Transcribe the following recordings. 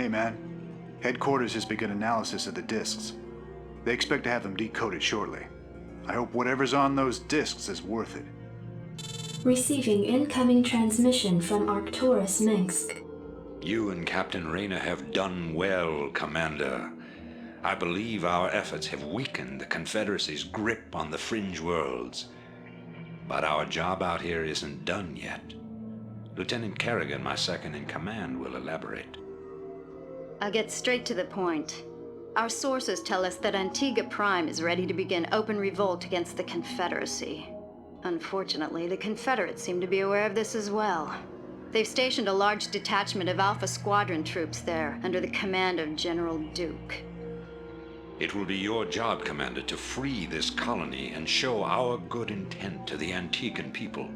Hey man, headquarters has begun analysis of the discs. They expect to have them decoded shortly. I hope whatever's on those discs is worth it. Receiving incoming transmission from Arcturus Minsk. You and Captain Reyna have done well, Commander. I believe our efforts have weakened the Confederacy's grip on the fringe worlds. But our job out here isn't done yet. Lieutenant Kerrigan, my second in command, will elaborate. I'll get straight to the point. Our sources tell us that Antigua Prime is ready to begin open revolt against the Confederacy. Unfortunately, the Confederates seem to be aware of this as well. They've stationed a large detachment of Alpha Squadron troops there, under the command of General Duke. It will be your job, Commander, to free this colony and show our good intent to the Antiguan people.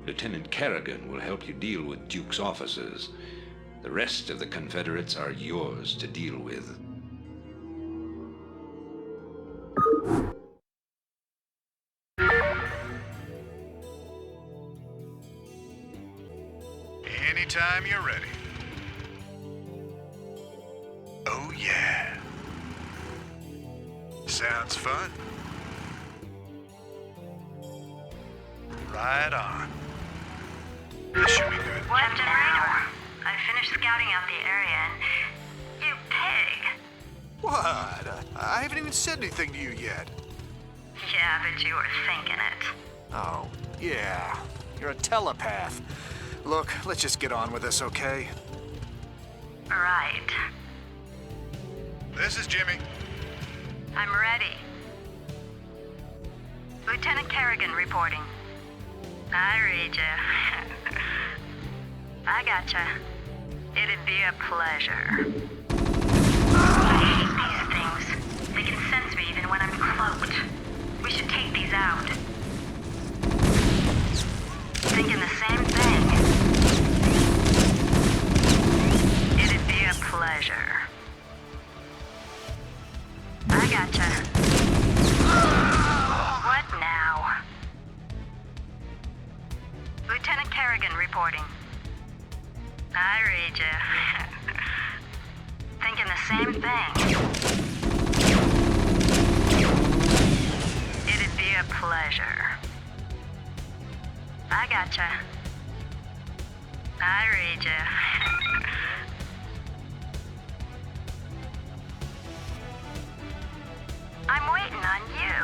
Lieutenant Kerrigan will help you deal with Duke's officers. The rest of the Confederates are yours to deal with. Anytime you're ready. Oh yeah. Sounds fun. Right on. This should be good. Captain Reyna, I finished scouting out the area and... You pig! What? I haven't even said anything to you yet. Yeah, but you were thinking it. Oh, yeah. You're a telepath. Look, let's just get on with this, okay? Right. This is Jimmy. I'm ready. Lieutenant Kerrigan reporting. I read ya. I gotcha. It'd be a pleasure. I hate these things. They can sense me even when I'm cloaked. We should take these out. Thinking the same thing. It'd be a pleasure. I gotcha. What now? Lieutenant Kerrigan reporting. I read ya. Thinking the same thing. It'd be a pleasure. I gotcha. I read ya. I'm waiting on you.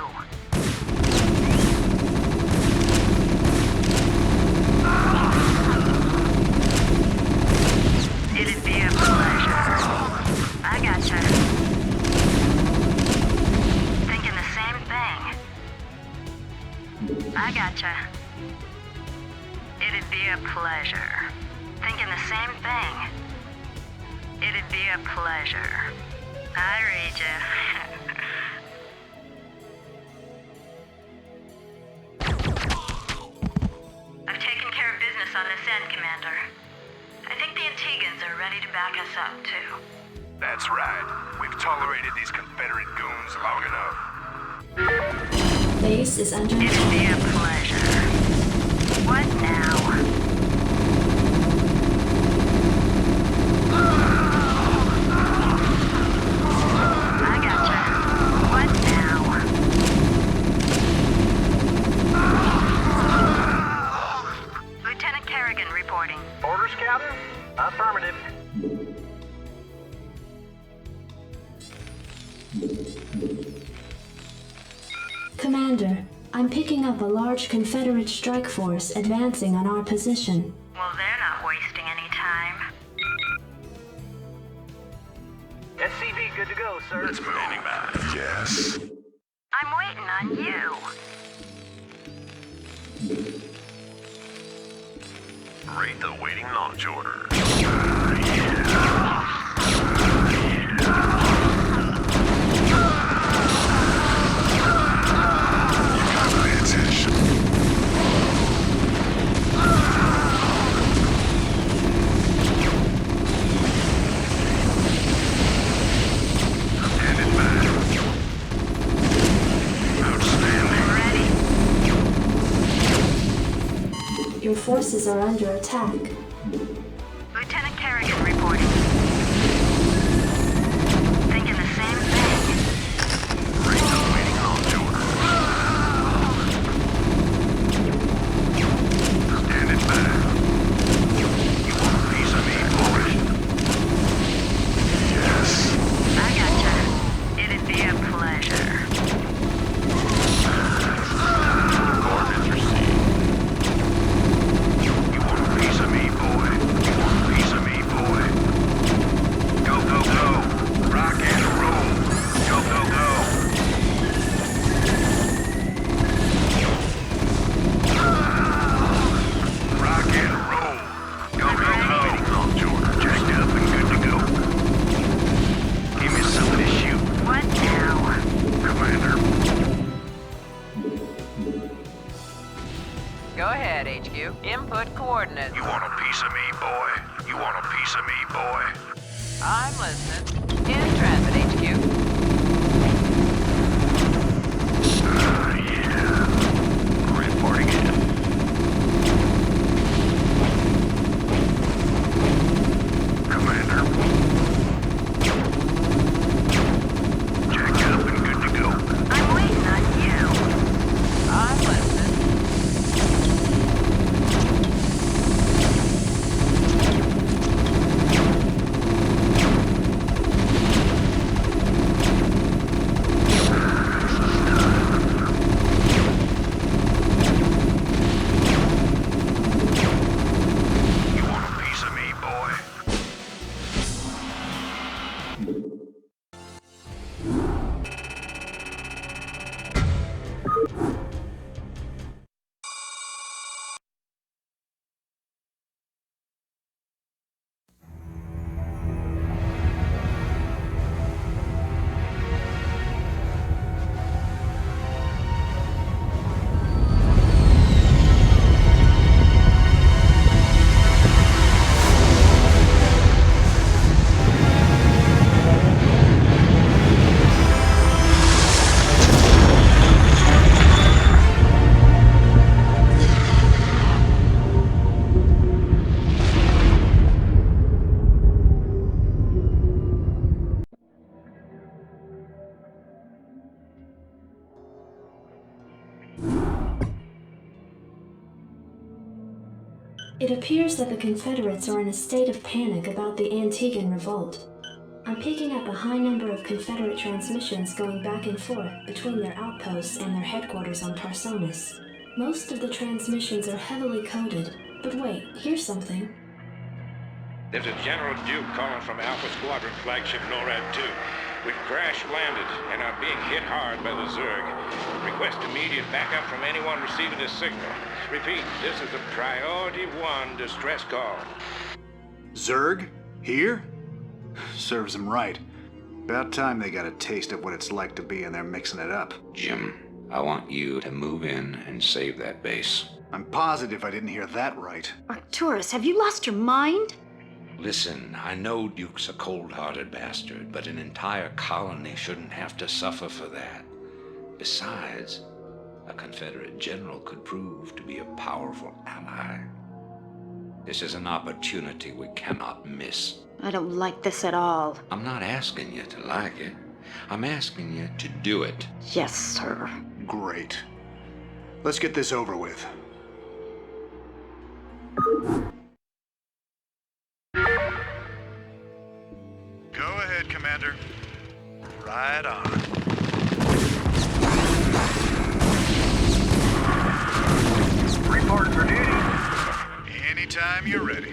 It'd be a pleasure. I gotcha. Thinking the same thing. I gotcha. It'd be a pleasure. Thinking the same thing. It'd be a pleasure. I read ya. I've taken care of business on this end, Commander. I think the Antigans are ready to back us up, too. That's right. We've tolerated these Confederate goons long enough. Base is under It'd attack. be a pleasure. What now? I gotcha. What now? Lieutenant Kerrigan reporting. Orders, Captain? Affirmative. Commander, I'm picking up a large Confederate strike force advancing on our position. Well, they're not wasting any time. SCV good to go, sir. Let's move. Yes. I'm waiting on you. Rate the waiting launch order. Your forces are under attack. Lieutenant Kerrigan reporting. coordinates. You want a piece of me, boy? You want a piece of me, boy? I'm listening. In transit, HQ. Yeah. Reporting in. Commander. Jacked up and good to go. I'm waiting on you. I'm listening. You want a piece of me, boy? It appears that the Confederates are in a state of panic about the Antiguan revolt. I'm picking up a high number of Confederate transmissions going back and forth between their outposts and their headquarters on Tarsonis. Most of the transmissions are heavily coded, but wait, here's something. There's a General Duke calling from Alpha Squadron flagship NORAD 2. We've crash-landed and are being hit hard by the Zerg. Request immediate backup from anyone receiving this signal. Repeat, this is a Priority 1 distress call. Zerg? Here? Serves them right. About time they got a taste of what it's like to be in there mixing it up. Jim, I want you to move in and save that base. I'm positive I didn't hear that right. Arcturus, have you lost your mind? Listen, I know Duke's a cold-hearted bastard, but an entire colony shouldn't have to suffer for that. Besides, a Confederate general could prove to be a powerful ally. This is an opportunity we cannot miss. I don't like this at all. I'm not asking you to like it. I'm asking you to do it. Yes, sir. Great. Let's get this over with. Go ahead, Commander. Right on. Reporting for duty. Anytime you're ready.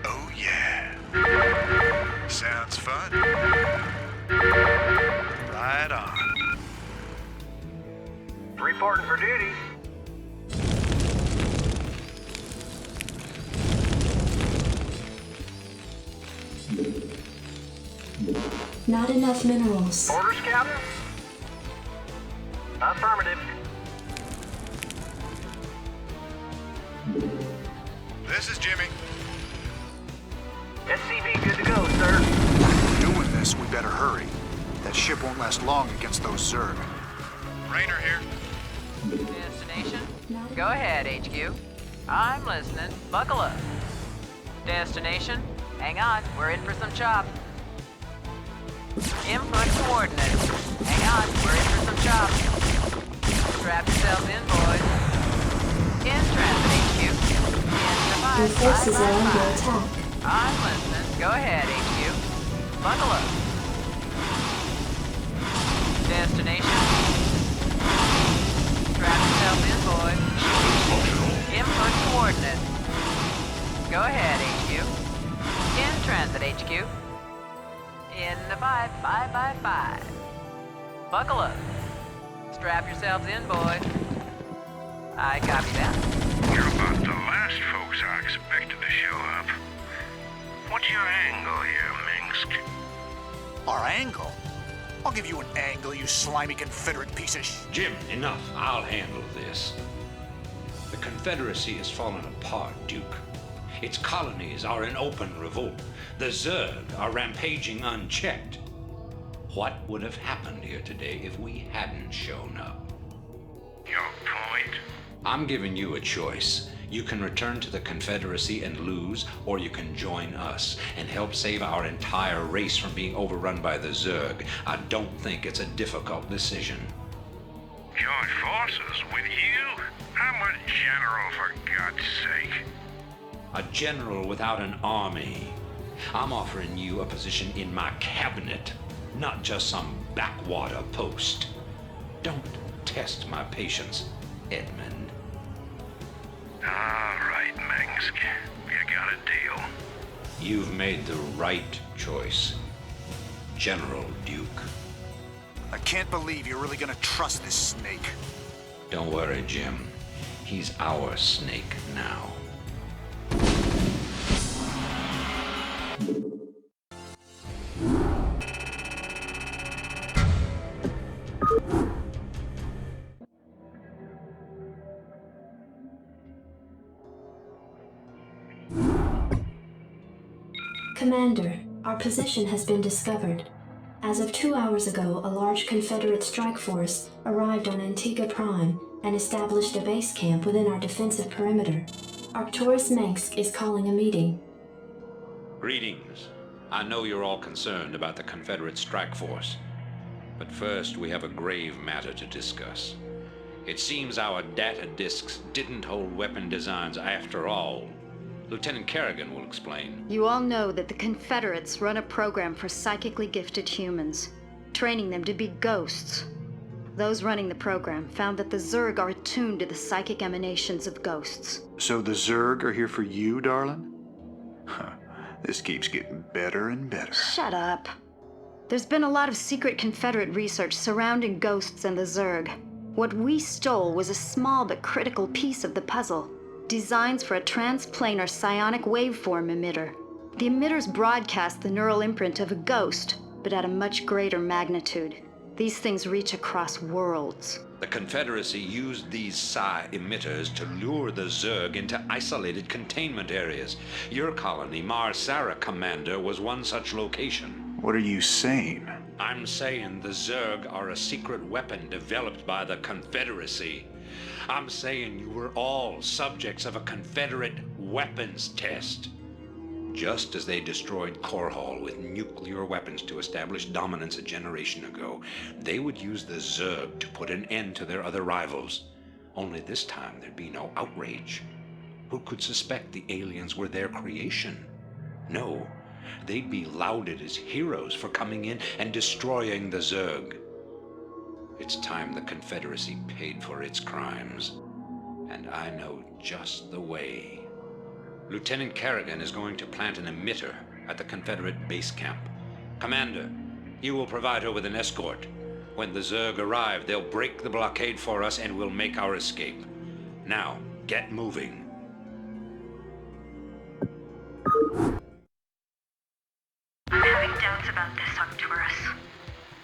Oh, yeah. Sounds fun. Right on. Reporting for duty. Not enough minerals. Orders, Captain? Affirmative. This is Jimmy. SCV good to go, sir. Doing this, we better hurry. That ship won't last long against those Zerg. Raynor here. Destination? Go ahead, HQ. I'm listening. Buckle up. Destination? Hang on, we're in for some chop. Input coordinates. Hang on, we're in for some chop. Strap yourselves in, boys. In transit, HQ. In Your the forces are under 555. attack. I'm listening. Go ahead, HQ. Buckle up. Destination. Strap yourselves in, boys. Input coordinates. Go ahead, HQ. In transit, HQ. In the 555. Buckle up. Strap yourselves in, boys. I copy that. You're about the last folks I expected to show up. What's your angle here, Minsk? Our angle? I'll give you an angle, you slimy Confederate piece of Jim, enough. I'll handle this. The Confederacy is falling apart, Duke. Its colonies are in open revolt. The Zerg are rampaging unchecked. What would have happened here today if we hadn't shown up? Your point? I'm giving you a choice. You can return to the Confederacy and lose, or you can join us and help save our entire race from being overrun by the Zerg. I don't think it's a difficult decision. Join forces with you? I'm a general, for God's sake. A general without an army. I'm offering you a position in my cabinet, not just some backwater post. Don't test my patience, Edmund. All right, Mengsk. You got a deal. You've made the right choice, General Duke. I can't believe you're really gonna trust this snake. Don't worry, Jim. He's our snake now. Commander, our position has been discovered. As of 2 hours ago, a large Confederate strike force arrived on Antigua Prime and established a base camp within our defensive perimeter. Arcturus Mengsk is calling a meeting. Greetings. I know you're all concerned about the Confederate strike force. But first, we have a grave matter to discuss. It seems our data disks didn't hold weapon designs after all. Lieutenant Kerrigan will explain. You all know that the Confederates run a program for psychically gifted humans, training them to be ghosts. Those running the program found that the Zerg are attuned to the psychic emanations of ghosts. So the Zerg are here for you, darling? Huh. This keeps getting better and better. Shut up. There's been a lot of secret Confederate research surrounding ghosts and the Zerg. What we stole was a small but critical piece of the puzzle. Designs for a transplanar psionic waveform emitter. The emitters broadcast the neural imprint of a ghost, but at a much greater magnitude. These things reach across worlds. The Confederacy used these psi emitters to lure the Zerg into isolated containment areas. Your colony, Mar-Sara Commander, was one such location. What are you saying? I'm saying the Zerg are a secret weapon developed by the Confederacy. I'm saying you were all subjects of a Confederate weapons test. Just as they destroyed Korhal with nuclear weapons to establish dominance a generation ago, they would use the Zerg to put an end to their other rivals. Only this time there'd be no outrage. Who could suspect the aliens were their creation? No, they'd be lauded as heroes for coming in and destroying the Zerg. It's time the Confederacy paid for its crimes. And I know just the way. Lieutenant Kerrigan is going to plant an emitter at the Confederate base camp. Commander, you will provide her with an escort. When the Zerg arrive, they'll break the blockade for us and we'll make our escape. Now, get moving. I'm having doubts about this, Arcturus.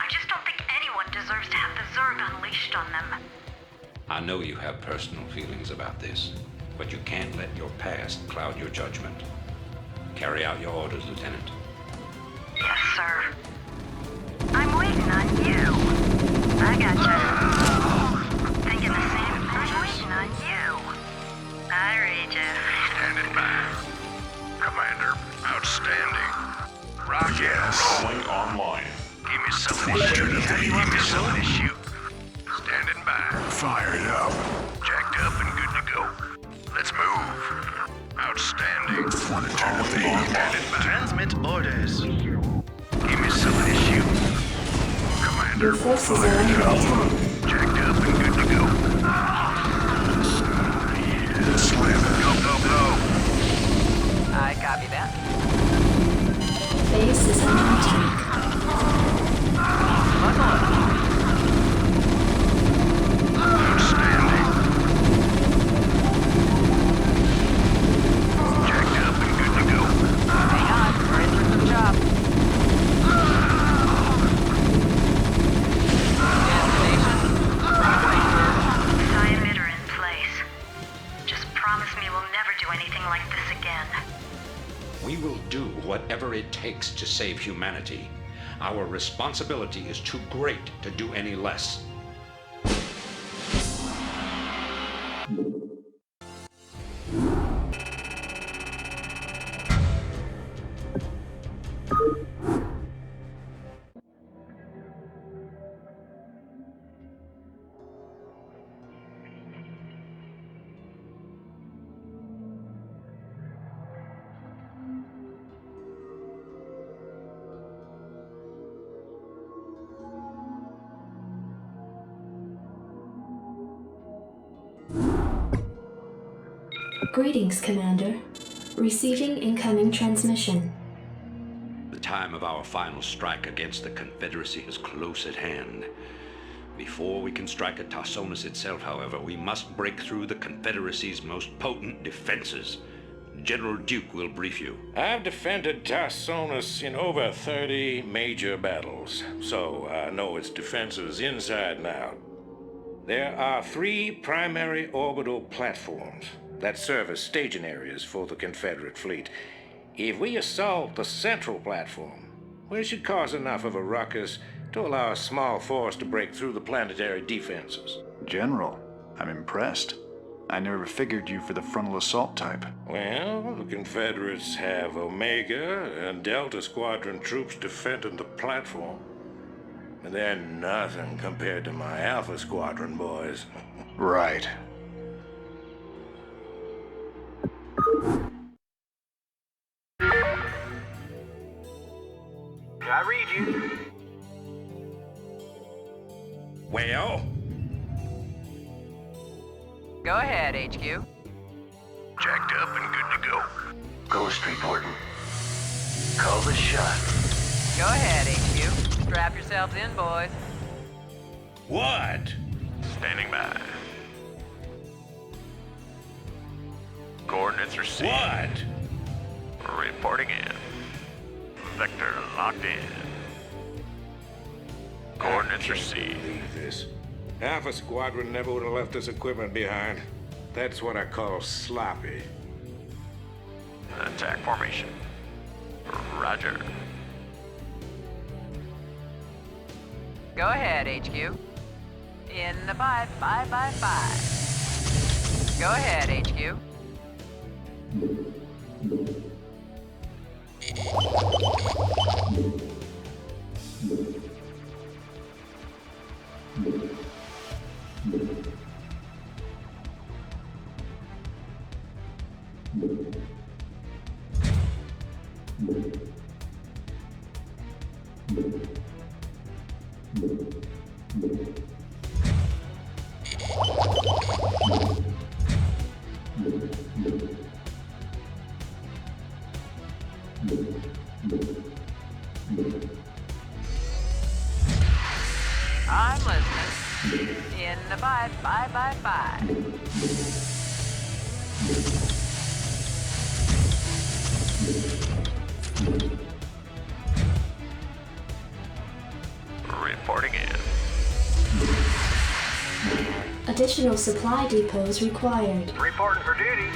I just don't think anyone deserves to have the Zerg unleashed on them. I know you have personal feelings about this, but you can't let your past cloud your judgment. Carry out your orders, Lieutenant. Yes, sir. I'm waiting on you. I gotcha. Thinking the same. I'm waiting on you. I read you. Standing by. Commander, outstanding. Rocket rolling online. Give me something to shoot. Give me something to shoot. Standing by. Fired up. Jacked up and good to go. Let's move. Outstanding. Standing by. Transmit orders. Give me something to shoot. Commander, Your forces are under attack. jacked up and good to go. Slam. Go, go, go. I copy that. Base is under attack. Buckle up. Outstanding. Jacked up and good to go. Hang on, we're in for some job. Destination. Psi emitter in place. Just this again. We will do whatever it takes to save humanity. Our responsibility is too great to do any less. Greetings, Commander. Receiving incoming transmission. The time of our final strike against the Confederacy is close at hand. Before we can strike at Tarsonis itself, however, we must break through the Confederacy's most potent defenses. General Duke will brief you. I've defended Tarsonis in over 30 major battles, so I know its defenses inside and out. There are 3 primary orbital platforms that serve as staging areas for the Confederate fleet. If we assault the central platform, we should cause enough of a ruckus to allow a small force to break through the planetary defenses. General, I'm impressed. I never figured you for the frontal assault type. Well, the Confederates have Omega and Delta Squadron troops defending the platform. And they're nothing compared to my Alpha Squadron boys. Right. I read you. Well? Go ahead, HQ. Jacked up and good to go. Ghost reporting. Call the shot. Go ahead, HQ. Strap yourselves in, boys. What? Standing by. Coordinates received. What? Reporting in. Vector locked in. Coordinates received. Believe this. Alpha Squadron never would have left this equipment behind. That's what I call sloppy. Attack formation. Roger. Go ahead, HQ. In the 5 by 5. Go ahead, HQ. I'm listening. In the 5 by 5. Reporting in. Additional supply depots required. Reporting for duty.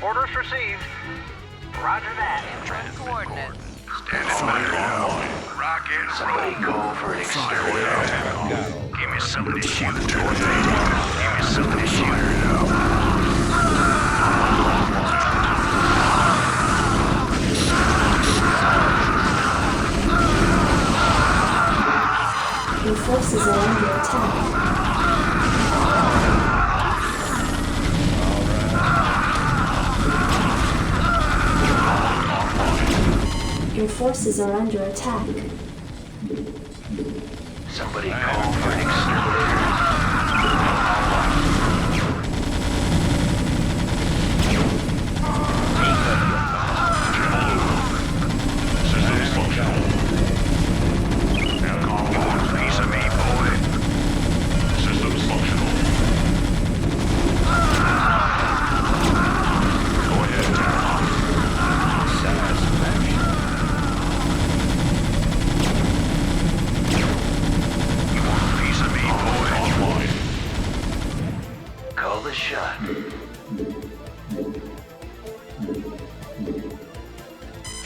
Orders received. Roger that. Input coordinates. Standing by now. Rock and roll. Somebody call for an exterminator. Give me something to shoot. Give me something to shoot. Your forces are under attack. Your forces are under attack. Somebody call for an exterminator. Now call for a piece of me, boy. Systems functional. Go ahead, Terran. Satisfaction. You want a piece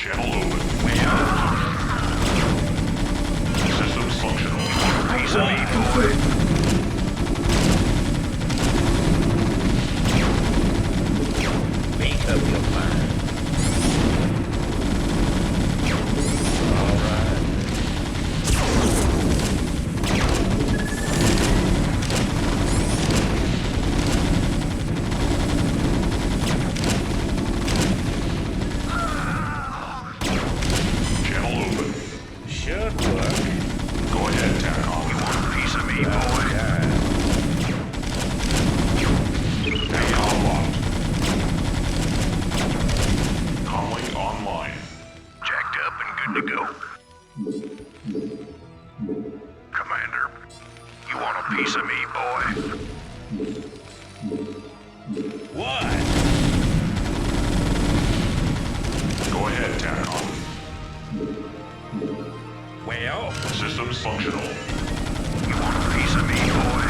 Channel open. Systems functional. Upgrade complete. Make up your mind. All right. Channel open. Should work. Go ahead, TACOM. You want a piece of me, boy? TACOM locked. Comlink online. Jacked up and good to go. Commander, you want a piece of me, boy? What? Go ahead, TACOM. Well, Systems functional. You want a piece of me, boy?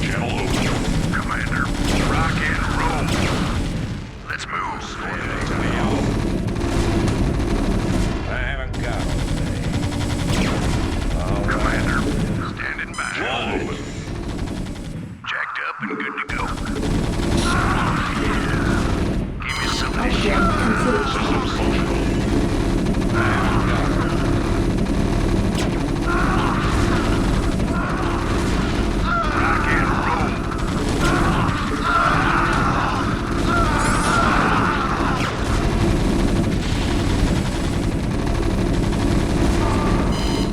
Channel open. Commander, rock and roll. Let's move. I haven't got all day. All right. Commander, standing by. Channel What? open. Jacked up and good to go. Give me some of this shit. Upgrade complete. Systems functional. Rock and roll.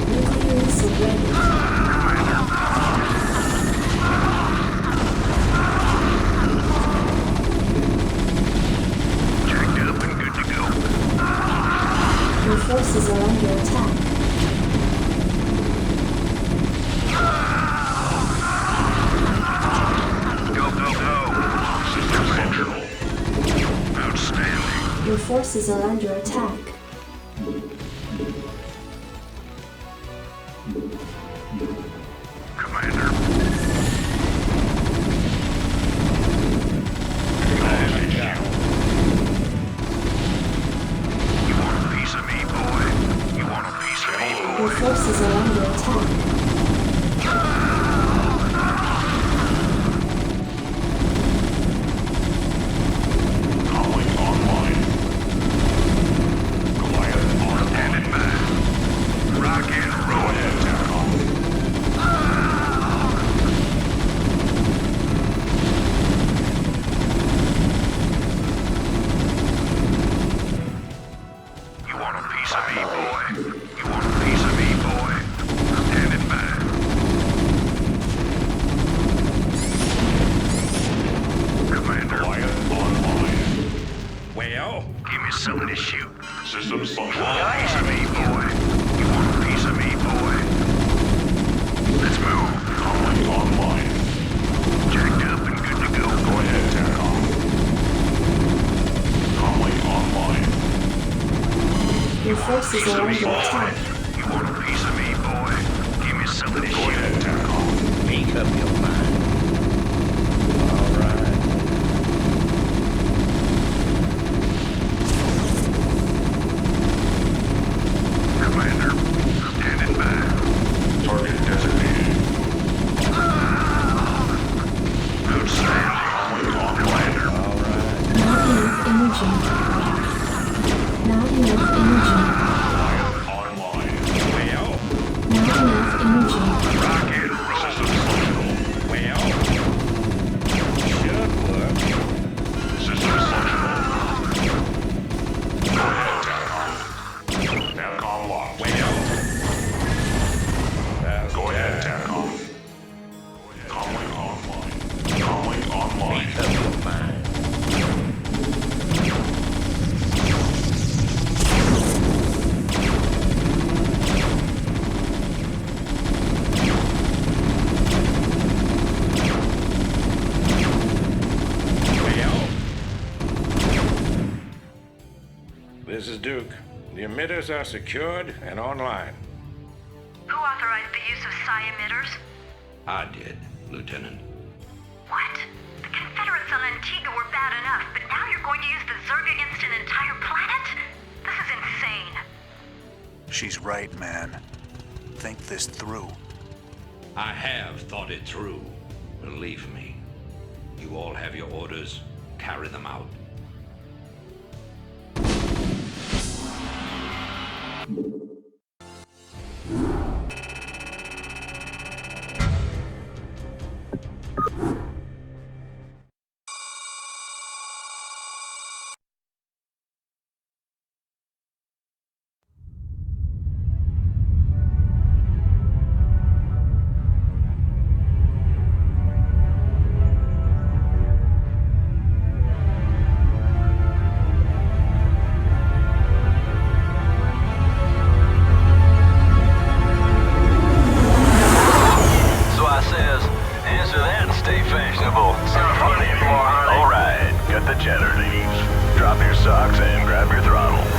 Nuclear missile ready. Jacked up and good to go. Your forces are under attack. Go, go, go. Systems functional. Outstanding. Your forces are under attack. Commander. You want a piece of me, boy? You want a piece of me, Your boy? forces are under attack. Calling online. Goliath on standing by. Rock and roll. Go ahead, TACOM. You want a piece of me, boy? You want a piece of me, boy? Standing by. Commander. Goliath online. Well, Give me something to shoot. Systems functional. You want a piece of me, boy? You want a piece of me, boy? Let's move. Calling online. Jacked up and good to go. Go ahead, TACOM. Calling online. Your forces are under attack. You want a piece of me, boy? Give me something to shoot. Go ahead, TACOM. make up your mind. All right. Commander, standing by. Target designated. Outstanding. Commander. All right. Not enough energy. Not enough energy. Online. Well, Not enough energy. Rocket systems functional. well. Should work. Systems functional. Go ahead, TACOM. TACOM locked. Well. Go ahead, TACOM. Calling online. Calling online. Make up your mind. Well. This is Duke. The emitters are secured and online. Who authorized the use of psi emitters? I did, Lieutenant. What? The Confederates on Antigua were bad enough, but now you're going to She's right, man. Think this through. I have thought it through. Believe me. You all have your orders. Carry them out. Alright, cut the cheddar, ladies. Drop your socks and grab your throttle.